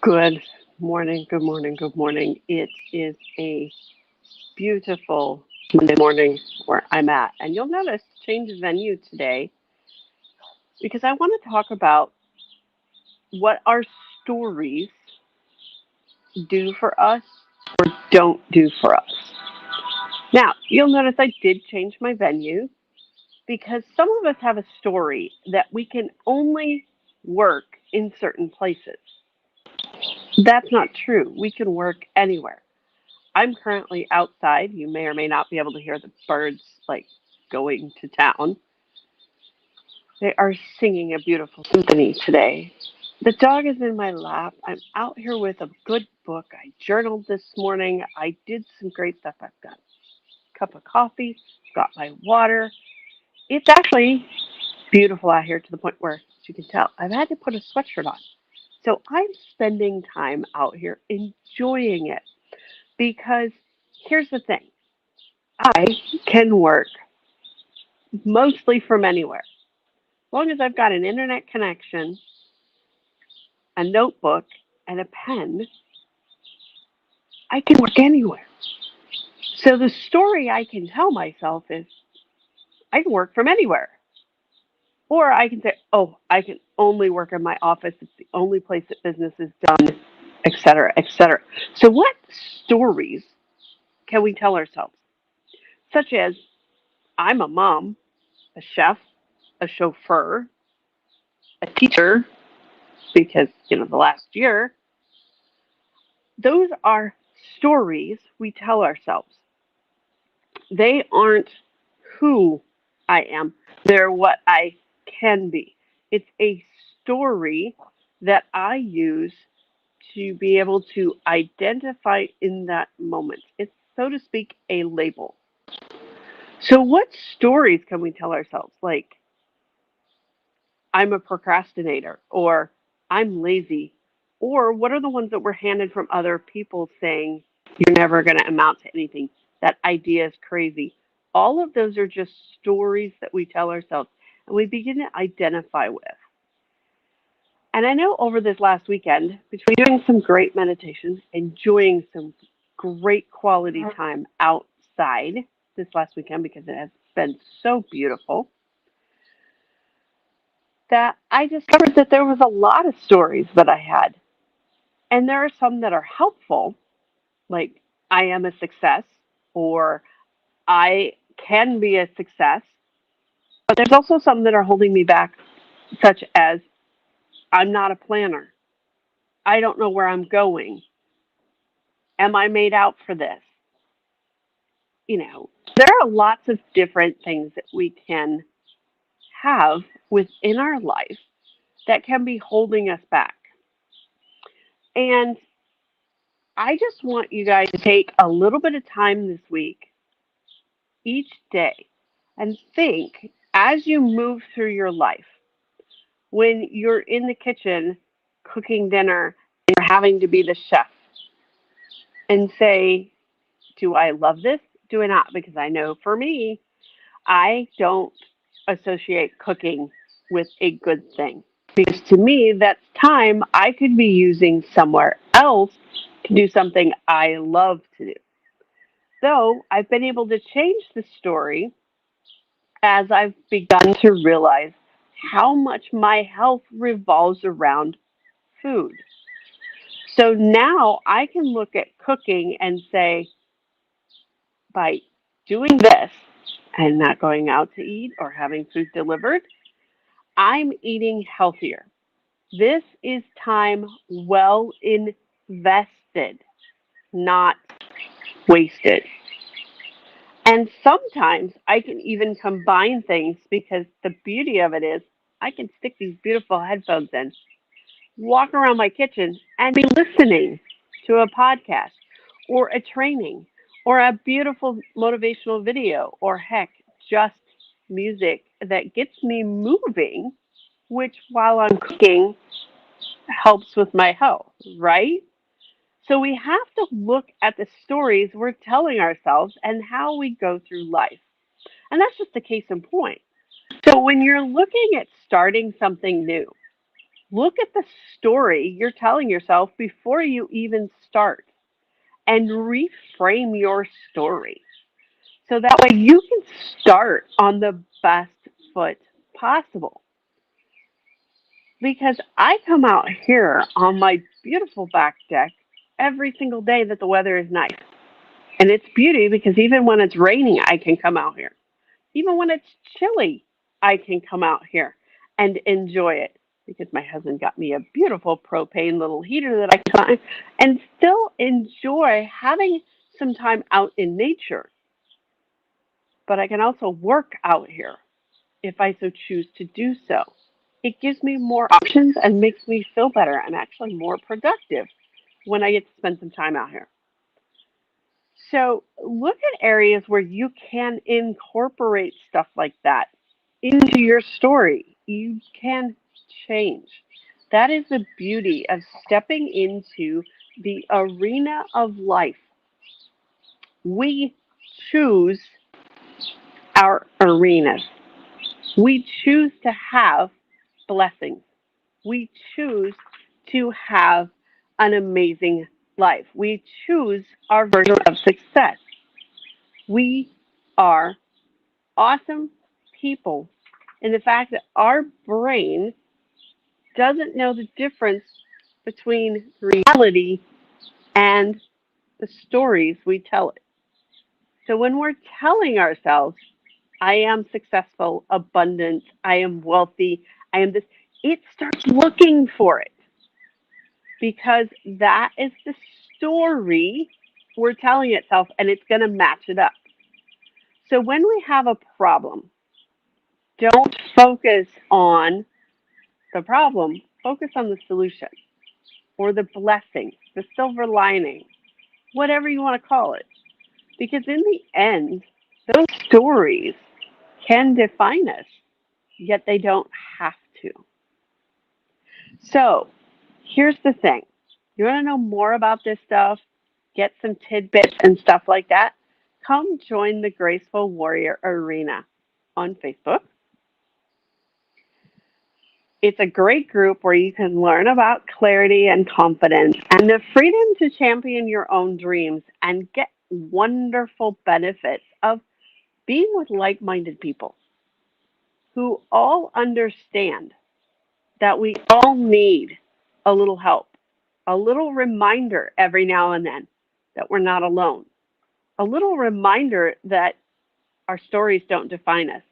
Good morning, good morning, good morning. It is a beautiful Monday morning where I'm at. And you'll notice change of venue today because I want to talk about what our stories do for us or don't do for us. Now, you'll notice I did change my venue because some of us have a story that we can only work in certain places. That's not true. We can work anywhere. I'm currently outside. You may or may not be able to hear the birds like going to town. They are singing a beautiful symphony today. The dog is in my lap. I'm out here with a good book. I journaled this morning. I did some great stuff. I've got a cup of coffee, got my water. It's actually beautiful out here to the point where, as you can tell, I've had to put a sweatshirt on. So I'm spending time out here enjoying it because here's the thing. I can work mostly from anywhere. As long as I've got an internet connection, a notebook, and a pen, I can work anywhere. So the story I can tell myself is I can work from anywhere. Or I can say, oh, I can only work in my office. It's the only place that business is done, et cetera, et cetera. So what stories can we tell ourselves? Such as, I'm a mom, a chef, a chauffeur, a teacher, because, the last year, those are stories we tell ourselves. They aren't who I am, they're what I can be. It's a story that I use to be able to identify in that moment. It's, so to speak, a label. So, what stories can we tell ourselves? Like, I'm a procrastinator, or I'm lazy, or what are the ones that were handed from other people saying you're never going to amount to anything? That idea is crazy. All of those are just stories that we tell ourselves and we begin to identify with. And I know over this last weekend, between doing some great meditation, enjoying some great quality time outside this last weekend because it has been so beautiful, that I discovered that there was a lot of stories that I had. And there are some that are helpful, like I am a success or I can be a success. But there's also some that are holding me back, such as I'm not a planner. I don't know where I'm going. Am I made out for this? There are lots of different things that we can have within our life that can be holding us back. And I just want you guys to take a little bit of time this week, each day, and think as you move through your life, when you're in the kitchen cooking dinner and you're having to be the chef, and say, do I love this? Do I not? Because I know for me, I don't associate cooking with a good thing. Because to me, that's time I could be using somewhere else to do something I love to do. So I've been able to change the story as I've begun to realize how much my health revolves around food. So now I can look at cooking and say, by doing this and not going out to eat or having food delivered, I'm eating healthier. This is time well invested, not wasted. And sometimes I can even combine things because the beauty of it is I can stick these beautiful headphones in, walk around my kitchen, and be listening to a podcast or a training or a beautiful motivational video or heck, just music that gets me moving, which while I'm cooking helps with my health, right? So we have to look at the stories we're telling ourselves and how we go through life. And that's just a case in point. So when you're looking at starting something new, Look at the story you're telling yourself before you even start and reframe your story. So that way you can start on the best foot possible. Because I come out here on my beautiful back deck every single day that the weather is nice. And it's beauty because even when it's raining, I can come out here. Even when it's chilly, I can come out here and enjoy it because my husband got me a beautiful propane little heater that I can and still enjoy having some time out in nature. But I can also work out here if I so choose to do so. It gives me more options and makes me feel better. I'm actually more productive when I get to spend some time out here. So look at areas where you can incorporate stuff like that into your story. You can change. That is the beauty of stepping into the arena of life. We choose our arenas. We choose to have blessings. We choose to have an amazing life. We choose our version of success. We are awesome people in the fact that our brain doesn't know the difference between reality and the stories we tell it. So when we're telling ourselves, I am successful, abundant, I am wealthy, I am this, it starts looking for it because that is the story we're telling itself and it's going to match it up. So when we have a problem, don't focus on the problem, focus on the solution or the blessing, the silver lining, whatever you want to call it. Because in the end, those stories can define us, yet they don't have to. So here's the thing. You want to know more about this stuff, get some tidbits and stuff like that? Come join the Graceful Warrior Arena on Facebook. It's a great group where you can learn about clarity and confidence and the freedom to champion your own dreams and get wonderful benefits of being with like minded people who all understand that we all need a little help, a little reminder every now and then that we're not alone, a little reminder that our stories don't define us,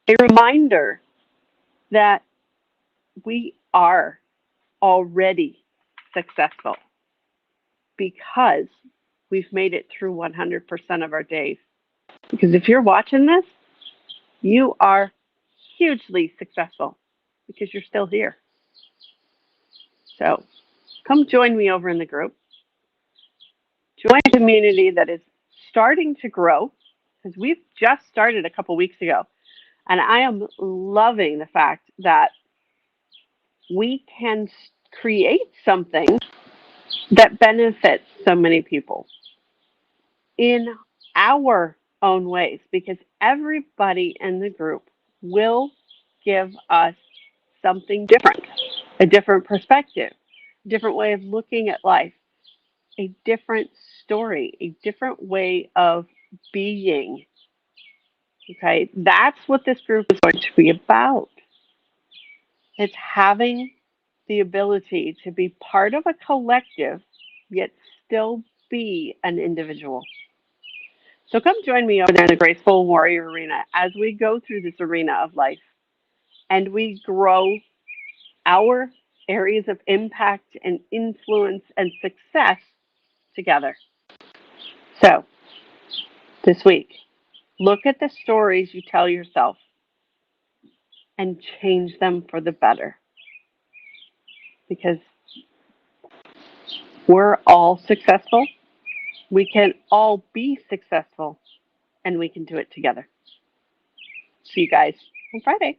a reminder that we are already successful because we've made it through 100% of our days. Because if you're watching this, you are hugely successful because you're still here. So come join me over in the group. Join a community that is starting to grow because we've just started a couple weeks ago. And I am loving the fact that we can create something that benefits so many people in our own ways because everybody in the group will give us something different, a different perspective, a different way of looking at life, a different story, a different way of being. Okay, that's what this group is going to be about. It's having the ability to be part of a collective, yet still be an individual. So come join me over there in the Graceful Warrior Arena as we go through this arena of life and we grow our areas of impact and influence and success together. So this week, look at the stories you tell yourself and change them for the better because we're all successful. We can all be successful and we can do it together. See you guys on Friday.